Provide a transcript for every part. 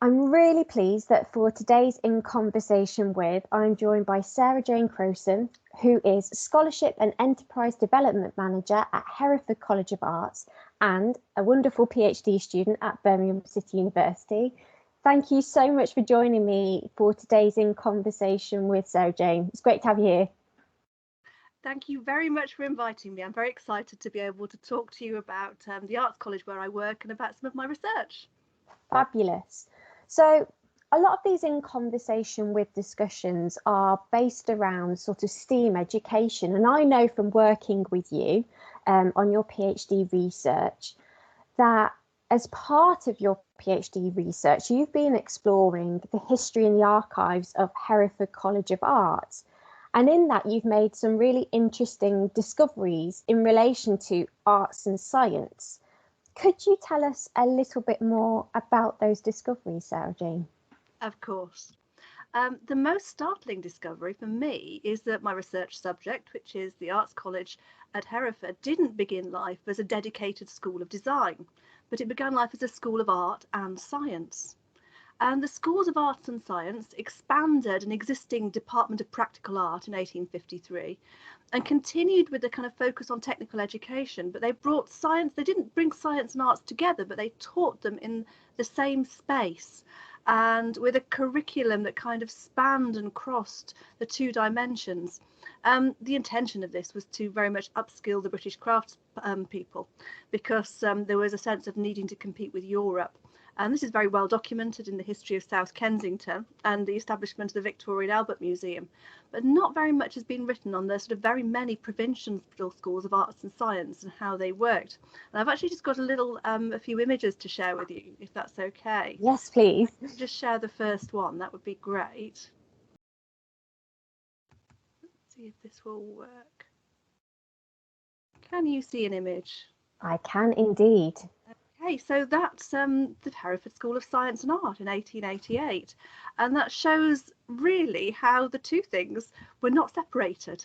I'm really pleased that for today's In Conversation With, I'm joined by Sarah Jane Crowson, who is Scholarship and Enterprise Development Manager at Hereford College of Arts and a wonderful PhD student at Birmingham City University. Thank you so much for joining me for today's In Conversation with Sarah Jane. It's great to have you here. Thank you very much for inviting me. I'm very excited to be able to talk to you about the Arts College where I work and about some of my research. Fabulous. So a lot of these In Conversation With discussions are based around sort of STEAM education. And I know from working with you on your PhD research that as part of your PhD research, you've been exploring the history and the archives of Hereford College of Arts. And in that, you've made some really interesting discoveries in relation to arts and science. Could you tell us a little bit more about those discoveries, Sarah Jane? Of course. The most startling discovery for me is that my research subject, which is the Arts College at Hereford, didn't begin life as a dedicated school of design, but it began life as a school of art and science. And the schools of arts and science expanded an existing Department of Practical Art in 1853 and continued with the kind of focus on technical education, but they brought science, they didn't bring science and arts together, but they taught them in the same space and with a curriculum that kind of spanned and crossed the two dimensions. The intention of this was to very much upskill the British crafts people because there was a sense of needing to compete with Europe. And this is very well documented in the history of South Kensington and the establishment of the Victoria and Albert Museum. But not very much has been written on the sort of very many provincial schools of arts and science and how they worked. And I've actually just got a few images to share with you, if that's okay. Yes, please. Just share the first one, that would be great. Let's see if this will work. Can you see an image? I can indeed. Okay, so that's the Hereford School of Science and Art in 1888. And that shows really how the two things were not separated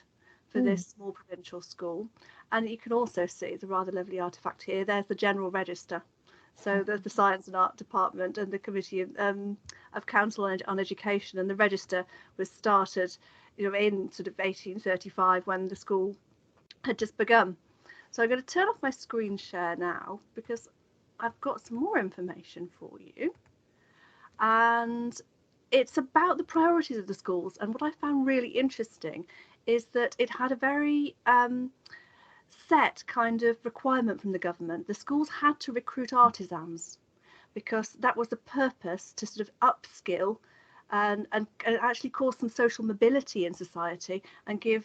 for this small provincial school. And you can also see the rather lovely artefact here. There's the General Register. So there's the Science and Art Department and the Committee of Council on Education. And the register was started in sort of 1835 when the school had just begun. So I'm going to turn off my screen share now because I've got some more information for you, and it's about the priorities of the schools. And what I found really interesting is that it had a very set kind of requirement from the government. The schools had to recruit artisans because that was the purpose, to sort of upskill and actually cause some social mobility in society and give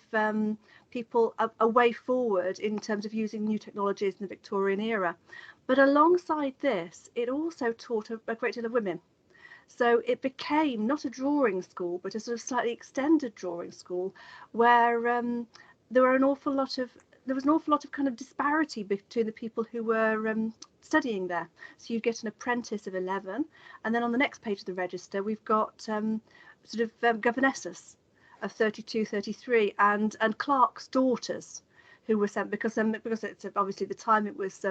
people a way forward in terms of using new technologies in the Victorian era. But alongside this, it also taught a great deal of women. So it became not a drawing school, but a sort of slightly extended drawing school where there was an awful lot of kind of disparity between the people who were studying there. So you'd get an apprentice of 11, and then on the next page of the register we've got governesses of 32, 33, and clerks' daughters who were sent because it's obviously the time it was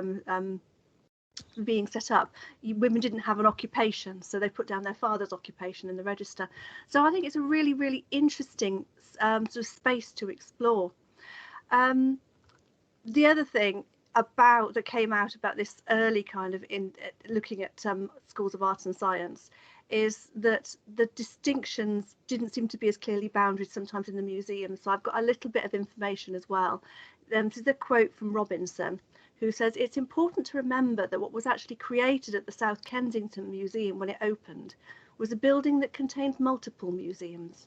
being set up, women didn't have an occupation, so they put down their father's occupation in the register. So I think it's a really, really interesting sort of space to explore. The other thing that came out about this early kind of in looking at schools of arts and science is that the distinctions didn't seem to be as clearly bounded sometimes in the museum. So I've got a little bit of information as well. This is a quote from Robinson, who says, "It's important to remember that what was actually created at the South Kensington Museum when it opened was a building that contained multiple museums.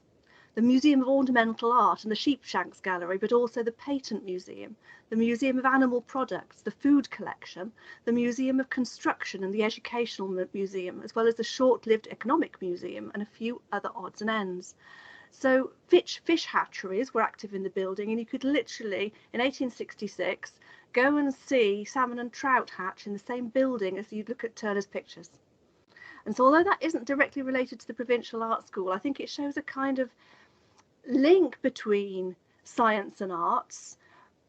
The Museum of Ornamental Art and the Sheepshanks Gallery, but also the Patent Museum, the Museum of Animal Products, the Food Collection, the Museum of Construction and the Educational Museum, as well as the short-lived Economic Museum and a few other odds and ends." So fish hatcheries were active in the building, and you could literally, in 1866, go and see salmon and trout hatch in the same building as you'd look at Turner's pictures. And so although that isn't directly related to the Provincial Art School, I think it shows a kind of link between science and arts,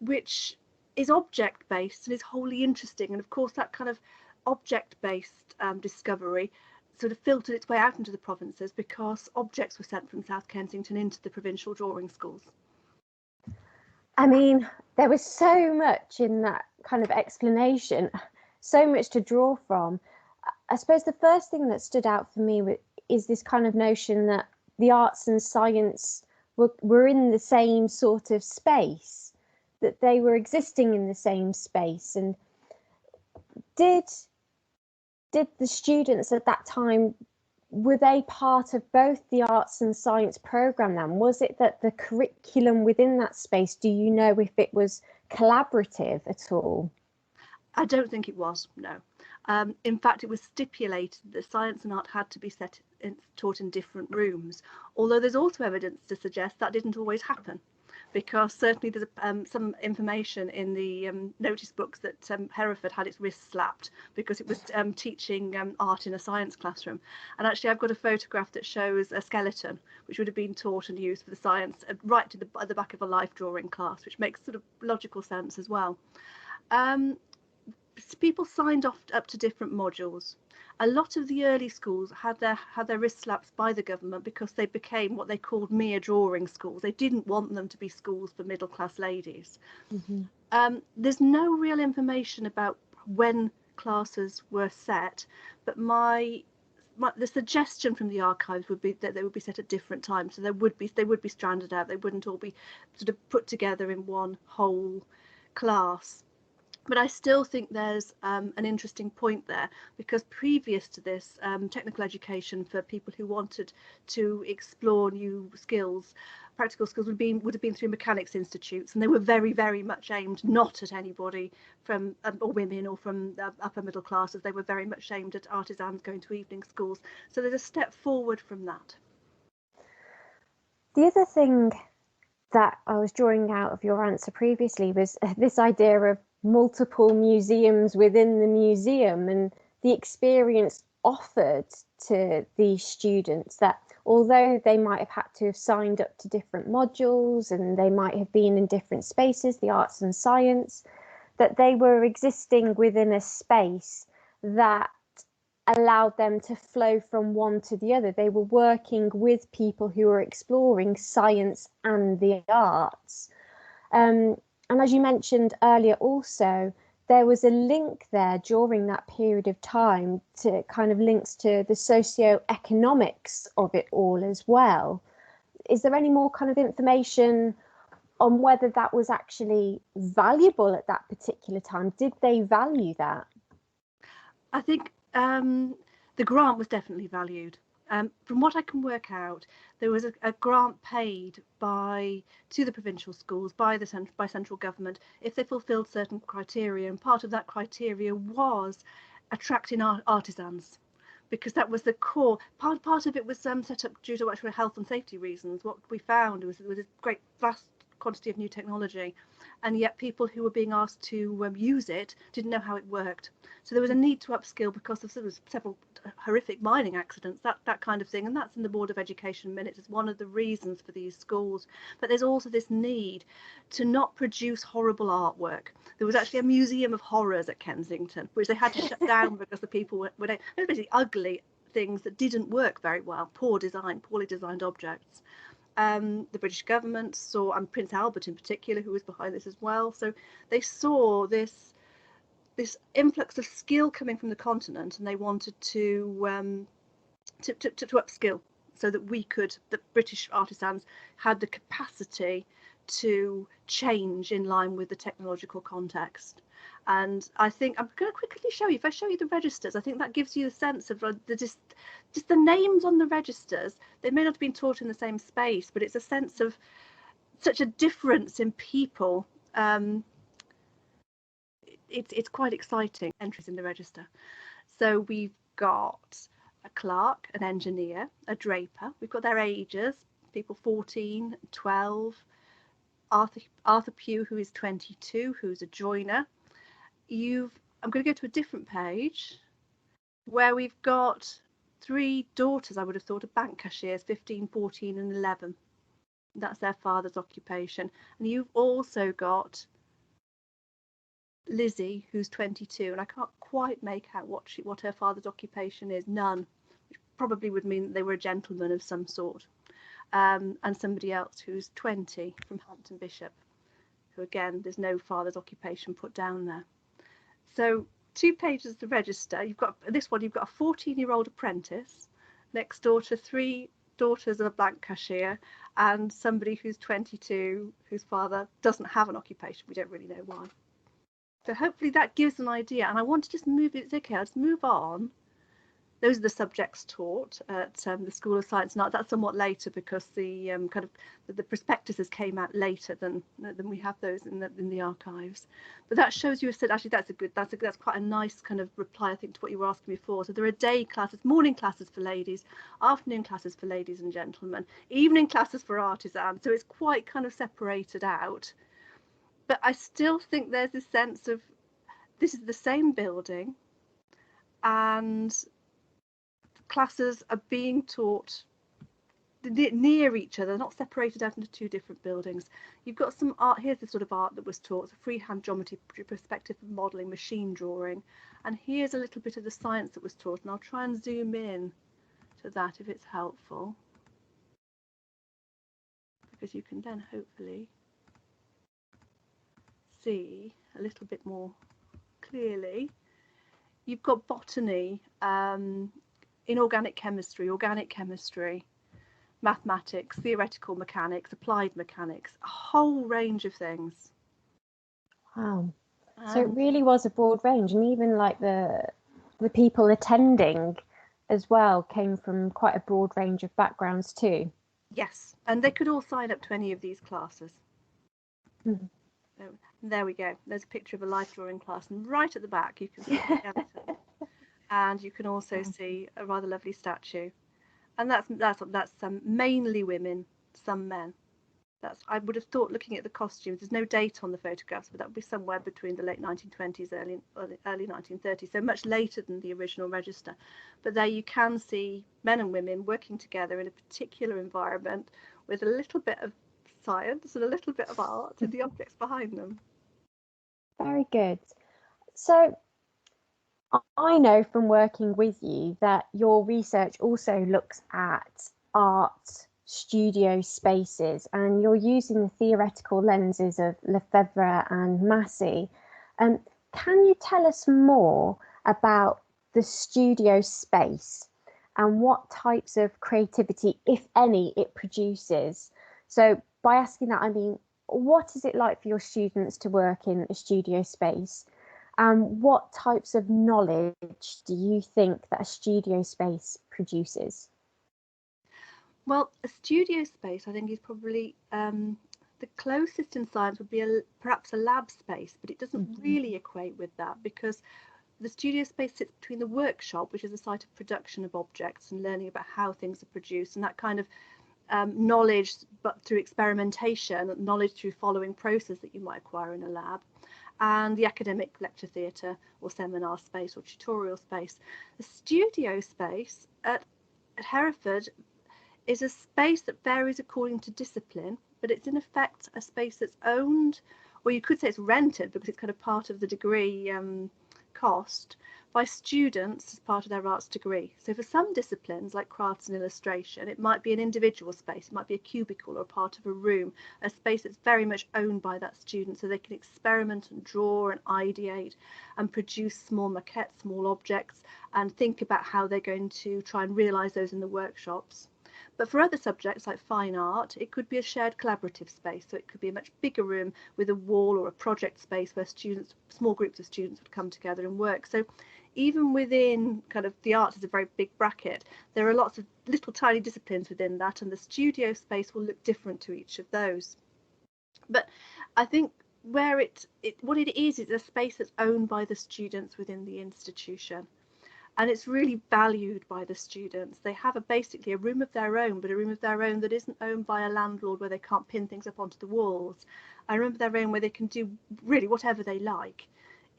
which is object-based and is wholly interesting. And of course, that kind of object-based discovery sort of filtered its way out into the provinces because objects were sent from South Kensington into the provincial drawing schools. I mean, there was so much in that kind of explanation, so much to draw from. I suppose the first thing that stood out for me is this kind of notion that the arts and science were in the same sort of space, that they were existing in the same space. And did the students at that time, were they part of both the arts and science programme then? Was it that the curriculum within that space, do you know if it was collaborative at all? I don't think it was, no. In fact, it was stipulated that science and art had to be taught in different rooms, although there's also evidence to suggest that didn't always happen, because certainly there's some information in the notice books that Hereford had its wrist slapped because it was teaching art in a science classroom. And actually I've got a photograph that shows a skeleton which would have been taught and used for the science right to at the back of a life drawing class, which makes sort of logical sense as well. People signed off up to different modules. A lot of the early schools had their wrist slaps by the government because they became what they called mere drawing schools. They didn't want them to be schools for middle class ladies. Mm-hmm. There's no real information about when classes were set, but the suggestion from the archives would be that they would be set at different times. So they would be stranded out. They wouldn't all be sort of put together in one whole class. But I still think there's an interesting point there, because previous to this, technical education for people who wanted to explore new skills, practical skills, would have been through mechanics institutes, and they were very, very much aimed not at anybody from or women or from the upper middle classes. They were very much aimed at artisans going to evening schools. So there's a step forward from that. The other thing that I was drawing out of your answer previously was this idea of multiple museums within the museum, and the experience offered to these students, that although they might have had to have signed up to different modules and they might have been in different spaces, the arts and science, that they were existing within a space that allowed them to flow from one to the other. They were working with people who were exploring science and the arts. And as you mentioned earlier also, there was a link there during that period of time to kind of links to the socio-economics of it all as well. Is there any more kind of information on whether that was actually valuable at that particular time? Did they value that? I think the grant was definitely valued. From what I can work out, there was a grant paid to the provincial schools by central government if they fulfilled certain criteria, and part of that criteria was attracting artisans, because that was the core part of it. Was set up due to actual health and safety reasons. What we found was there was a great vast quantity of new technology, and yet people who were being asked to use it didn't know how it worked. So there was a need to upskill because of several horrific mining accidents, that kind of thing, and that's in the Board of Education minutes as one of the reasons for these schools. But there's also this need to not produce horrible artwork. There was actually a museum of horrors at Kensington, which they had to shut down because the people were basically ugly things that didn't work very well, poorly designed objects. The British government saw, and Prince Albert in particular, who was behind this as well, so they saw this influx of skill coming from the continent, and they wanted to upskill so that the British artisans had the capacity to change in line with the technological context. And I think I'm going to quickly show you, if I show you the registers, I think that gives you a sense of just the names on the registers. They may not have been taught in the same space, but it's a sense of such a difference in people. It's quite exciting, entries in the register. So we've got a clerk, an engineer, a draper. We've got their ages, people 14, 12. Arthur Pugh, who is 22, who's a joiner. I'm going to go to a different page where we've got 3 daughters, I would have thought, of bank cashiers, 15, 14 and 11. That's their father's occupation. And you've also got Lizzie, who's 22, and I can't quite make out what her father's occupation is. None, probably would mean that they were a gentleman of some sort, and somebody else who's 20 from Hampton Bishop, who again, there's no father's occupation put down there. So 2 pages of the register. You've got this one, you've got a 14-year-old apprentice next door to 3 daughters of a bank cashier and somebody who's 22 whose father doesn't have an occupation. We don't really know why. So hopefully that gives an idea. And I want to just move it. It's okay, I'll just move on. Those are the subjects taught at the School of Science and Art. That's somewhat later because the kind of the prospectuses came out later than we have those in the archives. But that shows you. Said actually that's quite a nice kind of reply, I think, to what you were asking before. So there are day classes, morning classes for ladies, afternoon classes for ladies and gentlemen, evening classes for artisans. So it's quite kind of separated out. But I still think there's this sense of this is the same building, and classes are being taught near each other, not separated out into 2 different buildings. You've got some art. Here's the sort of art that was taught: so freehand geometry, perspective modelling, machine drawing. And here's a little bit of the science that was taught, and I'll try and zoom in to that if it's helpful, because you can then hopefully see a little bit more clearly. You've got botany, inorganic chemistry, organic chemistry, mathematics, theoretical mechanics, applied mechanics, a whole range of things. Wow. So it really was a broad range, and even like the people attending as well came from quite a broad range of backgrounds too. Yes, and they could all sign up to any of these classes. Mm-hmm. So there we go. There's a picture of a life drawing class, and right at the back you can see the skeleton. And you can also see a rather lovely statue, and that's mainly women, some men. I would have thought, looking at the costumes, there's no date on the photographs, but that would be somewhere between the late 1920s, early 1930s, so much later than the original register. But there you can see men and women working together in a particular environment with a little bit of science and a little bit of art in the objects behind them. Very good. So I know from working with you that your research also looks at art studio spaces, and you're using the theoretical lenses of Lefebvre and Massey. Can you tell us more about the studio space and what types of creativity, if any, it produces? So by asking that, I mean, what is it like for your students to work in a studio space? And what types of knowledge do you think that a studio space produces? Well, a studio space, I think, is probably the closest in science would be perhaps a lab space, but it doesn't really equate with that, because the studio space sits between the workshop, which is a site of production of objects and learning about how things are produced, and that kind of knowledge, but through experimentation, knowledge through following process that you might acquire in a lab, and the academic lecture theatre or seminar space or tutorial space. The studio space at Hereford is a space that varies according to discipline, but it's in effect a space that's owned, or you could say it's rented because it's kind of part of the degree cost, by students as part of their arts degree. So for some disciplines like crafts and illustration, it might be an individual space, it might be a cubicle or a part of a room, a space that's very much owned by that student, so they can experiment and draw and ideate and produce small maquettes, small objects, and think about how they're going to try and realise those in the workshops. But for other subjects like fine art, it could be a shared collaborative space. So it could be a much bigger room with a wall or a project space where students, small groups of students, would come together and work. So even within kind of the arts is a very big bracket, there are lots of little tiny disciplines within that, and the studio space will look different to each of those. But I think where what it is a space that's owned by the students within the institution. And it's really valued by the students. They have basically a room of their own, but a room of their own that isn't owned by a landlord where they can't pin things up onto the walls. A room of their own where they can do really whatever they like.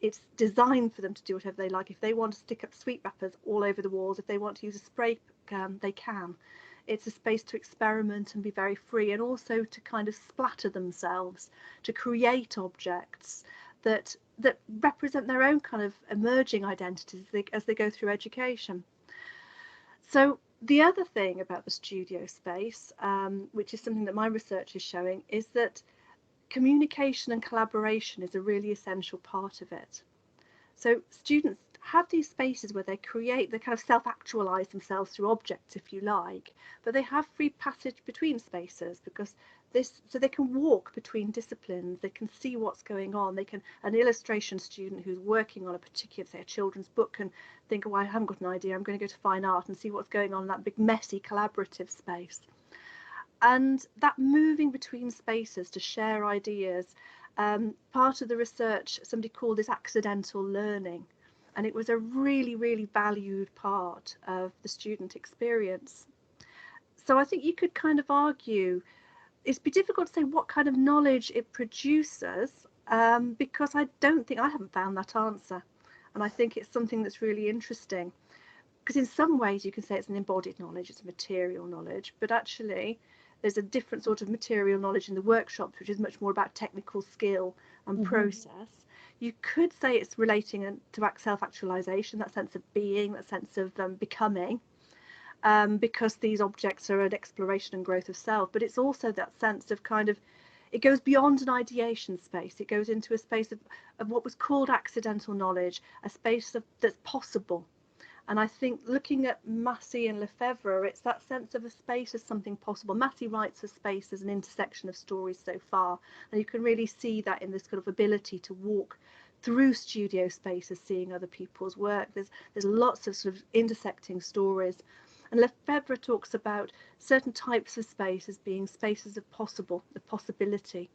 It's designed for them to do whatever they like. If they want to stick up sweet wrappers all over the walls, if they want to use a spray can, they can. It's a space to experiment and be very free, and also to kind of splatter themselves, to create objects that represent their own kind of emerging identities as they go through education. So The other thing about the studio space, which is something that my research is showing, is that communication and collaboration is a really essential part of it. So students have these spaces where they kind of self-actualize themselves through objects, if you like, but they have free passage between spaces so they can walk between disciplines, they can see what's going on, an illustration student who's working on a particular, say, a children's book can think, oh, I haven't got an idea, I'm going to go to fine art and see what's going on in that big, messy, collaborative space. And that moving between spaces to share ideas, part of the research, somebody called this accidental learning, and it was a really, really valued part of the student experience. So I think you could kind of argue it'd be difficult to say what kind of knowledge it produces, because I haven't found that answer. And I think it's something that's really interesting, because in some ways you can say it's an embodied knowledge, it's a material knowledge, but actually there's a different sort of material knowledge in the workshops, which is much more about technical skill and process. You could say it's relating to self-actualization, that sense of being, that sense of becoming, because these objects are an exploration and growth of self. But it's also that sense of it goes beyond an ideation space. It goes into a space of what was called accidental knowledge, a space that's possible. And I think looking at Massey and Lefebvre, it's that sense of a space as something possible. Massey writes of space as an intersection of stories so far, and you can really see that in this kind of ability to walk through studio spaces, seeing other people's work. There's lots of sort of intersecting stories. And Lefebvre talks about certain types of space as being spaces of possibility.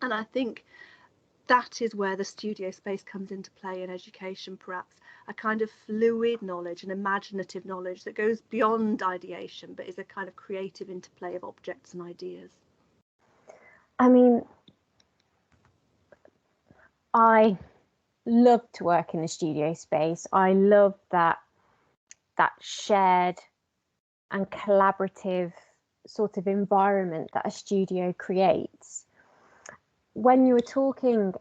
And I think that is where the studio space comes into play in education, perhaps a kind of fluid knowledge, an imaginative knowledge that goes beyond ideation, but is a kind of creative interplay of objects and ideas. I mean, I love to work in the studio space. I love that shared and collaborative sort of environment that a studio creates. When you were talking,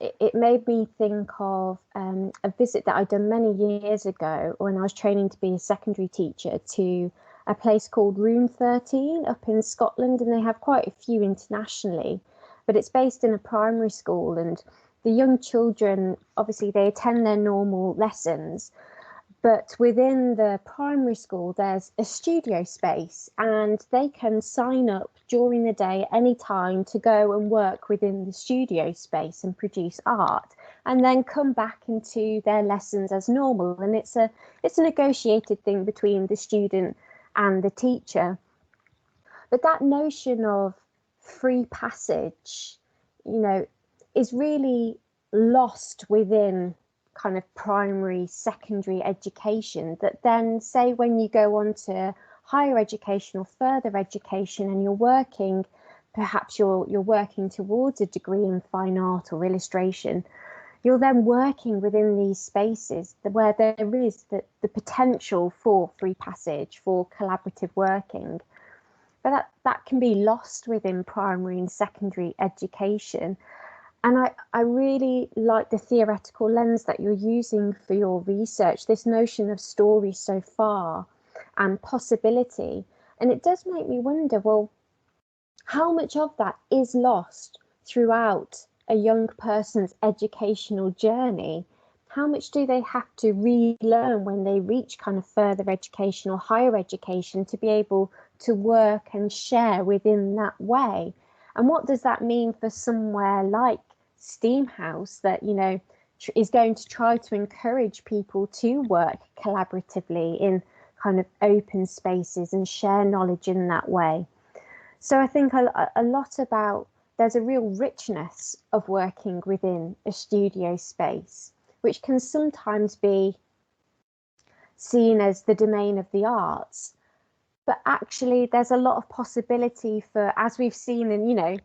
it made me think of a visit that I'd done many years ago when I was training to be a secondary teacher to a place called Room 13 up in Scotland, and they have quite a few internationally, but it's based in a primary school, and the young children, obviously they attend their normal lessons, but within the primary school, there's a studio space and they can sign up during the day any time to go and work within the studio space and produce art, and then come back into their lessons as normal. And it's a negotiated thing between the student and the teacher. But that notion of free passage, is really lost within kind of primary, secondary education, that then say when you go on to higher education or further education and you're working, perhaps you're working towards a degree in fine art or illustration, you're then working within these spaces where there is the potential for free passage, for collaborative working. But that can be lost within primary and secondary education. And I really like the theoretical lens that you're using for your research, this notion of story so far and possibility. And it does make me wonder, well, how much of that is lost throughout a young person's educational journey? How much do they have to relearn when they reach kind of further education or higher education to be able to work and share within that way? And what does that mean for somewhere like Steam House that, is going to try to encourage people to work collaboratively in kind of open spaces and share knowledge in that way? So I think a lot about, there's a real richness of working within a studio space, which can sometimes be seen as the domain of the arts. But actually, there's a lot of possibility for, as we've seen in,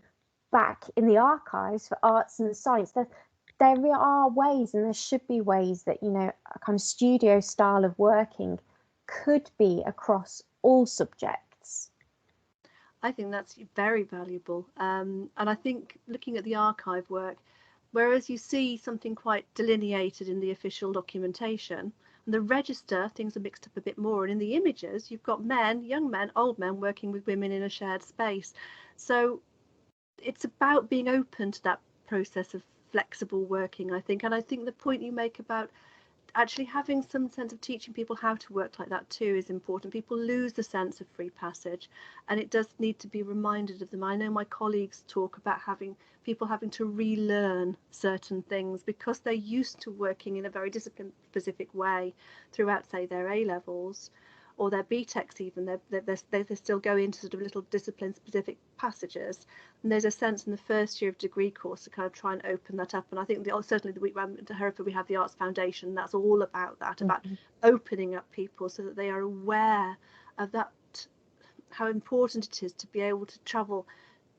back in the archives for arts and science, there are ways, and there should be ways that, a kind of studio style of working could be across all subjects. I think that's very valuable. And I think looking at the archive work, whereas you see something quite delineated in the official documentation, And the register, things are mixed up a bit more. And in the images, you've got men, young men, old men working with women in a shared space. So it's about being open to that process of flexible working, I think. And I think the point you make about actually having some sense of teaching people how to work like that too is important. People lose the sense of free passage, and it does need to be reminded of them. I know my colleagues talk about people having to relearn certain things because they're used to working in a very discipline specific way throughout, say, their A levels or their BTECs even. They still go into sort of little discipline specific passages, and there's a sense in the first year of degree course to kind of try and open that up. And I think certainly the week we went to Hereford, we have the Arts Foundation. That's all about that, about opening up people so that they are aware of that, how important it is to be able to travel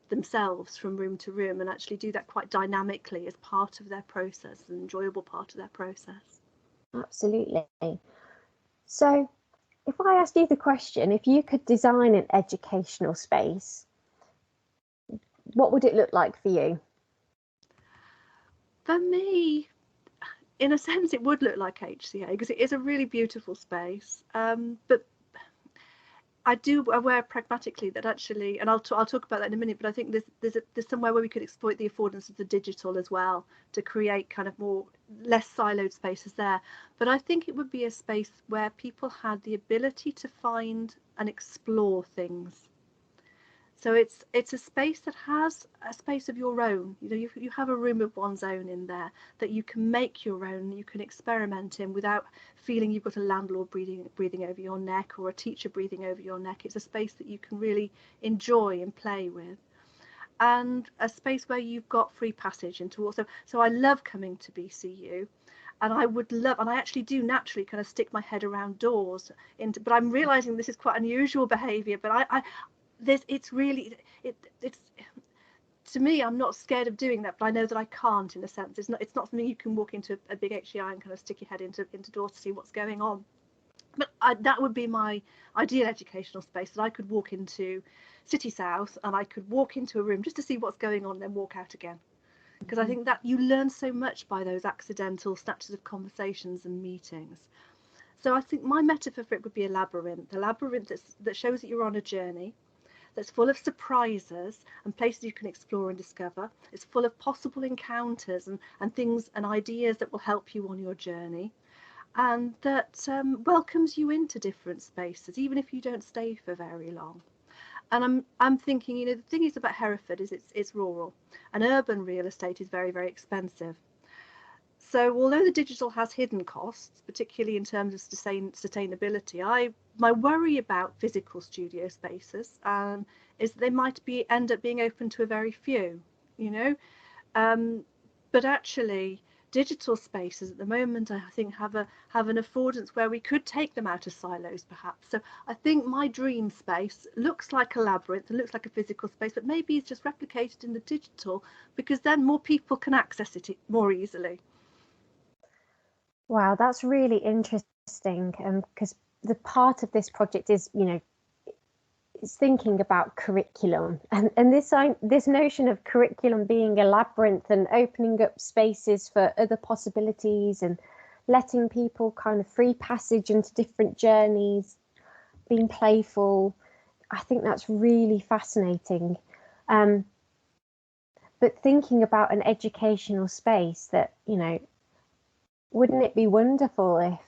themselves from room to room and actually do that quite dynamically as part of their process, an enjoyable part of their process. Absolutely. So if I asked you the question, if you could design an educational space, what would it look like for you? For me, in a sense, it would look like HCA because it is a really beautiful space. But I do aware pragmatically that actually, and I'll talk about that in a minute, but I think there's somewhere where we could exploit the affordance of the digital as well to create kind of less siloed spaces there. But I think it would be a space where people had the ability to find and explore things. So it's a space that has a space of your own. You know, you have a room of one's own in there that you can make your own, you can experiment in without feeling you've got a landlord breathing over your neck or a teacher breathing over your neck. It's a space that you can really enjoy and play with. And a space where you've got free passage into also. So I love coming to BCU. And I would love, and I actually do naturally kind of stick my head around doors but I'm realizing this is quite unusual behavior, but it's to me, I'm not scared of doing that, but I know that I can't, in a sense. It's not something you can walk into a big HCI and kind of stick your head into doors to see what's going on. But that would be my ideal educational space, that I could walk into City South and I could walk into a room just to see what's going on and then walk out again. Because I think that you learn so much by those accidental snatches of conversations and meetings. So I think my metaphor for it would be a labyrinth that shows that you're on a journey, that's full of surprises and places you can explore and discover. It's full of possible encounters and things and ideas that will help you on your journey, and that welcomes you into different spaces, even if you don't stay for very long. And I'm thinking, you know, the thing is about Hereford is it's rural, and urban real estate is very, very expensive. So although the digital has hidden costs, particularly in terms of sustainability, my worry about physical studio spaces is they might end up being open to a very few, you know. But actually, digital spaces at the moment, I think, have an affordance where we could take them out of silos, perhaps. So I think my dream space looks like a labyrinth and looks like a physical space, but maybe it's just replicated in the digital, because then more people can access it more easily. Wow, that's really interesting, because the part of this project is, you know, it's thinking about curriculum and this notion of curriculum being a labyrinth and opening up spaces for other possibilities and letting people kind of free passage into different journeys, being playful. I think that's really fascinating. But thinking about an educational space that, you know, wouldn't it be wonderful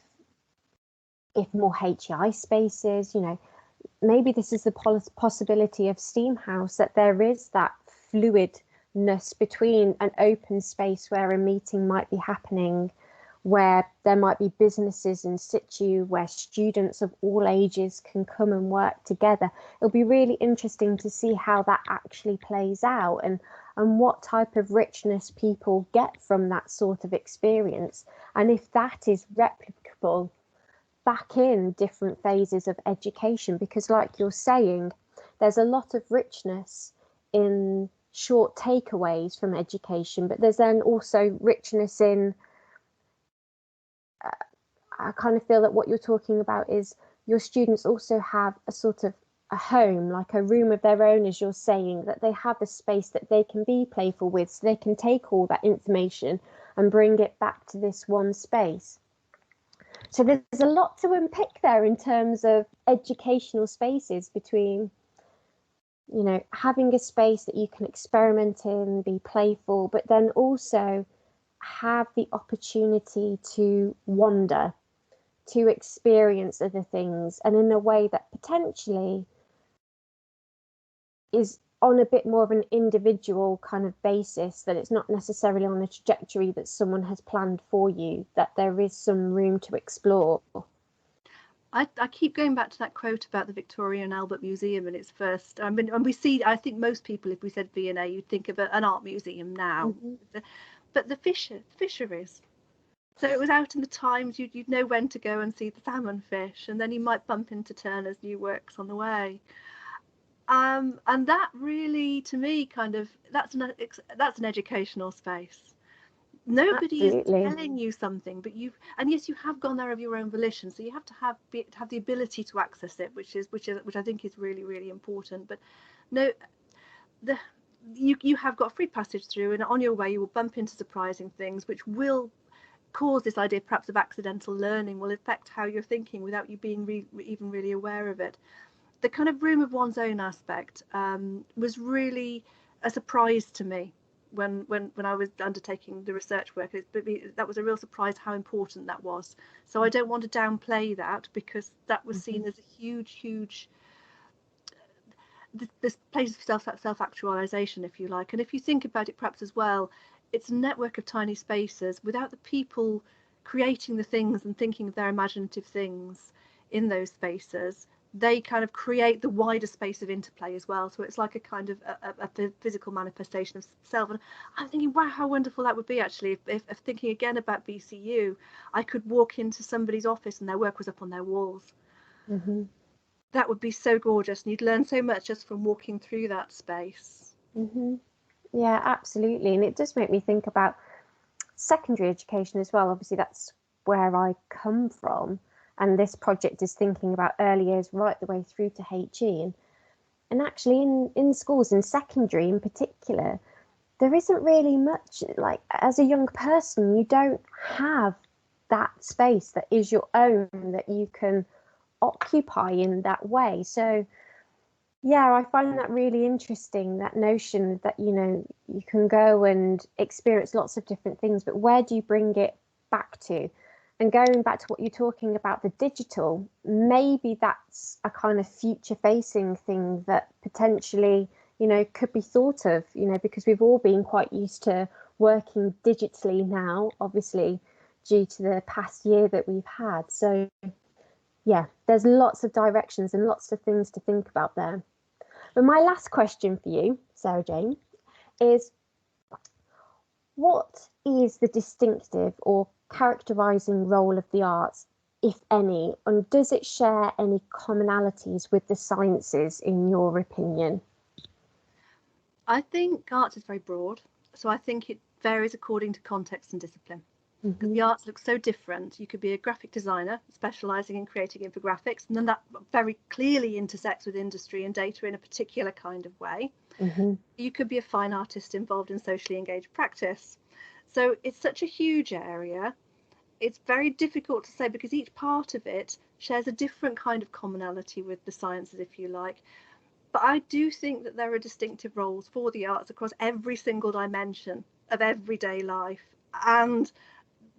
if more HEI spaces, you know, maybe this is the possibility of Steam House, that there is that fluidness between an open space where a meeting might be happening, where there might be businesses in situ, where students of all ages can come and work together. It'll be really interesting to see how that actually plays out and what type of richness people get from that sort of experience. And if that is replicable back in different phases of education, because like you're saying, there's a lot of richness in short takeaways from education, but there's then also richness in I kind of feel that what you're talking about is your students also have a sort of a home, like a room of their own, as you're saying, that they have a space that they can be playful with, so they can take all that information and bring it back to this one space. So there's a lot to unpick there in terms of educational spaces between, you know, having a space that you can experiment in, be playful, but then also have the opportunity to wander, to experience other things, and in a way that potentially is on a bit more of an individual kind of basis, that it's not necessarily on a trajectory that someone has planned for you, that there is some room to explore. I keep going back to that quote about the Victoria and Albert Museum and its first. I mean, and we see, I think most people, if we said V&A, you'd think of an art museum now. But the fisheries. So it was out in the Times, you'd know when to go and see the salmon fish, and then you might bump into Turner's new works on the way. And that really, to me, kind of, that's an educational space. Nobody Absolutely. is telling you something, but and yes, you have gone there of your own volition, so you have to have the ability to access it, which I think is really, really important. But no, you have got free passage through, and on your way you will bump into surprising things, which will cause this idea perhaps of accidental learning, will affect how you're thinking without you being even really aware of it. The kind of room of one's own aspect was really a surprise to me when I was undertaking the research work. That was a real surprise how important that was. So I don't want to downplay that, because that was seen as a huge this place of self-actualization, if you like. And if you think about it perhaps as well, it's a network of tiny spaces. Without the people creating the things and thinking of their imaginative things in those spaces, they kind of create the wider space of interplay as well. So it's like a kind of a physical manifestation of self. And I'm thinking, wow, how wonderful that would be, actually, if thinking again about BCU, I could walk into somebody's office and their work was up on their walls. That would be so gorgeous, and you'd learn so much just from walking through that space. Yeah, absolutely. And it does make me think about secondary education as well. Obviously, that's where I come from. And this project is thinking about early years right the way through to HE. And actually in schools, in secondary in particular, there isn't really much, like, as a young person, you don't have that space that is your own, that you can occupy in that way. So yeah, I find that really interesting, that notion that, you know, you can go and experience lots of different things, but where do you bring it back to? And going back to what you're talking about, the digital, maybe that's a kind of future facing thing that potentially, you know, could be thought of, you know, because we've all been quite used to working digitally now, obviously, due to the past year that we've had. So yeah, there's lots of directions and lots of things to think about there. But my last question for you, Sarah Jane, is what is the distinctive or characterising role of the arts, if any, and does it share any commonalities with the sciences, in your opinion? I think arts is very broad, so I think it varies according to context and discipline. Because the arts look so different. You could be a graphic designer specialising in creating infographics, and then that very clearly intersects with industry and data in a particular kind of way. You could be a fine artist involved in socially engaged practice. So it's such a huge area. It's very difficult to say, because each part of it shares a different kind of commonality with the sciences, if you like. But I do think that there are distinctive roles for the arts across every single dimension of everyday life, and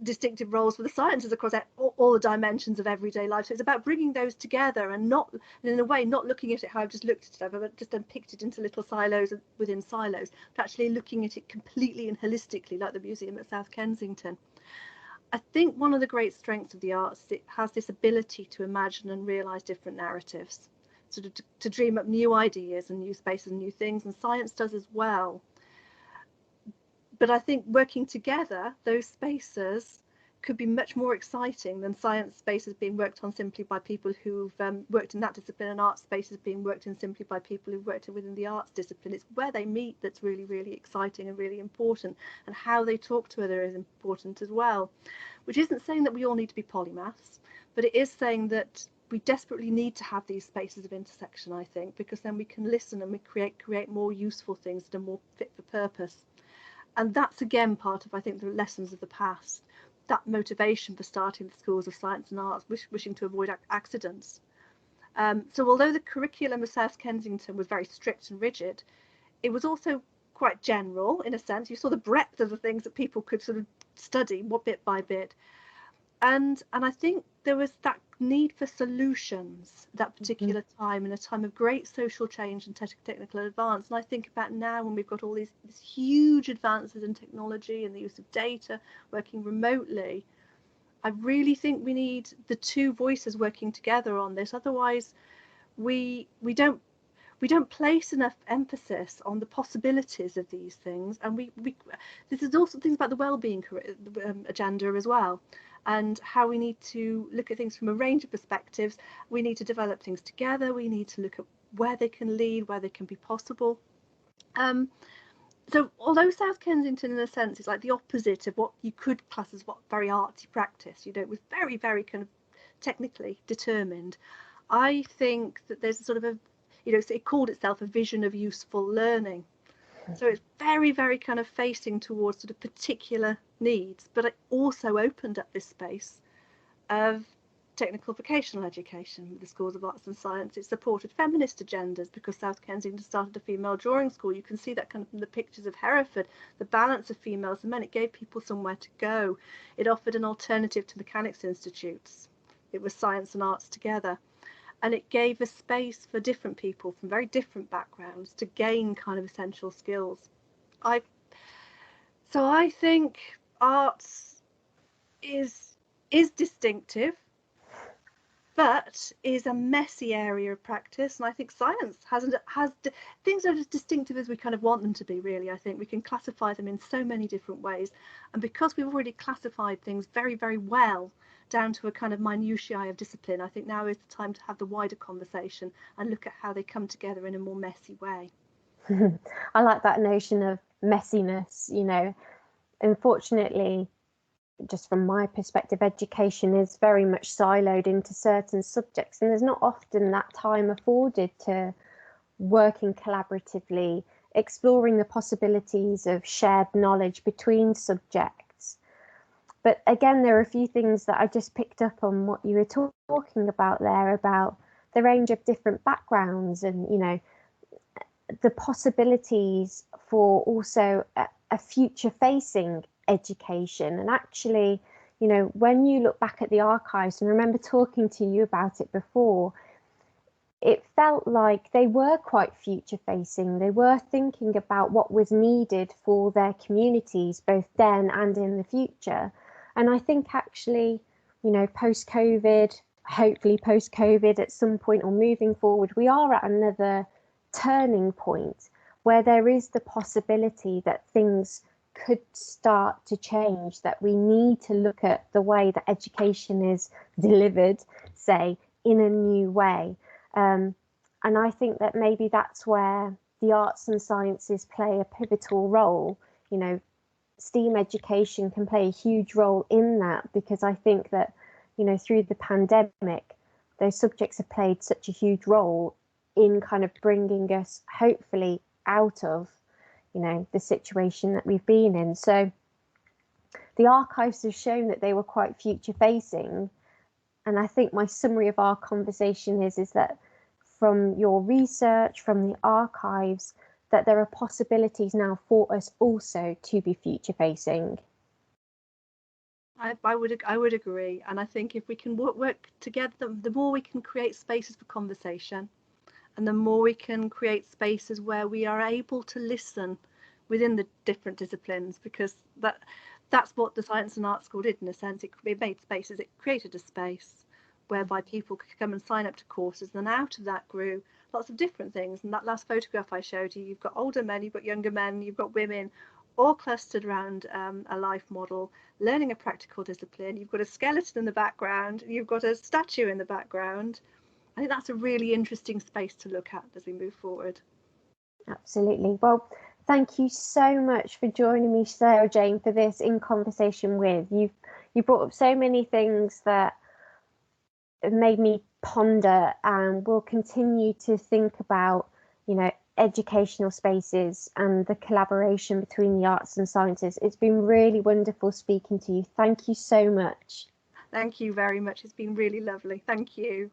distinctive roles for the sciences across all the dimensions of everyday life. So it's about bringing those together, and not, in a way, not looking at it how I've just looked at it, but just unpicked it into little silos within silos, but actually looking at it completely and holistically, like the museum at South Kensington. I think one of the great strengths of the arts is it has this ability to imagine and realise different narratives, sort of to dream up new ideas and new spaces and new things, and science does as well. But I think working together, those spaces could be much more exciting than science spaces being worked on simply by people who've worked in that discipline, and art spaces being worked in simply by people who've worked within the arts discipline. It's where they meet that's really, really exciting and really important, and how they talk to others is important as well. Which isn't saying that we all need to be polymaths, but it is saying that we desperately need to have these spaces of intersection, I think, because then we can listen and we create more useful things that are more fit for purpose. And that's again part of, I think, the lessons of the past. that motivation for starting the schools of science and arts, wishing to avoid accidents. So although the curriculum of South Kensington was very strict and rigid, it was also quite general in a sense. You saw the breadth of the things that people could sort of study bit by bit. And I think there was that need for solutions at that particular time, in a time of great social change and technical advance. And I think about now, when we've got all these huge advances in technology and the use of data, working remotely, I really think we need the two voices working together on this. Otherwise, we don't place enough emphasis on the possibilities of these things. And this is also things about the well-being agenda as well, and how we need to look at things from a range of perspectives. We need to develop things together. We need to look at where they can lead, where they can be possible. So although South Kensington, in a sense, is like the opposite of what you could class as what very artsy practice, it was very, very kind of technically determined. I think that there's a sort of a, it called itself a vision of useful learning. So it's very, very kind of facing towards sort of particular needs, but it also opened up this space of technical vocational education with the schools of arts and science. It supported feminist agendas because South Kensington started a female drawing school. You can see that kind of from the pictures of Hereford, the balance of females and men. It gave people somewhere to go. It offered an alternative to mechanics institutes. It was science and arts together. And it gave a space for different people from very different backgrounds to gain kind of essential skills. So I think arts is distinctive, but is a messy area of practice. And I think science has things are as distinctive as we kind of want them to be, really. I think we can classify them in so many different ways. And because we've already classified things very, very well down to a kind of minutiae of discipline, I think now is the time to have the wider conversation and look at how they come together in a more messy way. I like that notion of messiness. Unfortunately, just from my perspective, education is very much siloed into certain subjects, and there's not often that time afforded to working collaboratively, exploring the possibilities of shared knowledge between subjects. But again, there are a few things that I just picked up on what you were talking about there, about the range of different backgrounds and, the possibilities for also a future-facing education. And actually, when you look back at the archives, and I remember talking to you about it before, it felt like they were quite future-facing. They were thinking about what was needed for their communities, both then and in the future. And I think actually, post-COVID, hopefully post-COVID at some point or moving forward, we are at another turning point where there is the possibility that things could start to change, that we need to look at the way that education is delivered, say, in a new way. And I think that maybe that's where the arts and sciences play a pivotal role. STEAM education can play a huge role in that, because I think that, through the pandemic, those subjects have played such a huge role in kind of bringing us hopefully out of, the situation that we've been in. So the archives have shown that they were quite future facing. And I think my summary of our conversation is that from your research, from the archives, that there are possibilities now for us also to be future facing. I would agree. And I think if we can work together, the more we can create spaces for conversation, and the more we can create spaces where we are able to listen within the different disciplines, because that's what the Science and Arts School did, in a sense. It made spaces, it created a space whereby people could come and sign up to courses, and then out of that grew lots of different things. And that last photograph I showed you, you've got older men, you've got younger men, you've got women, all clustered around a life model, learning a practical discipline. You've got a skeleton in the background, you've got a statue in the background. I think that's a really interesting space to look at as we move forward. Absolutely. Well, thank you so much for joining me, Sarah Jane, for this In Conversation With. You brought up so many things that made me ponder, and will continue to think about, educational spaces and the collaboration between the arts and sciences. It's been really wonderful speaking to you. Thank you so much. Thank you very much. It's been really lovely. Thank you.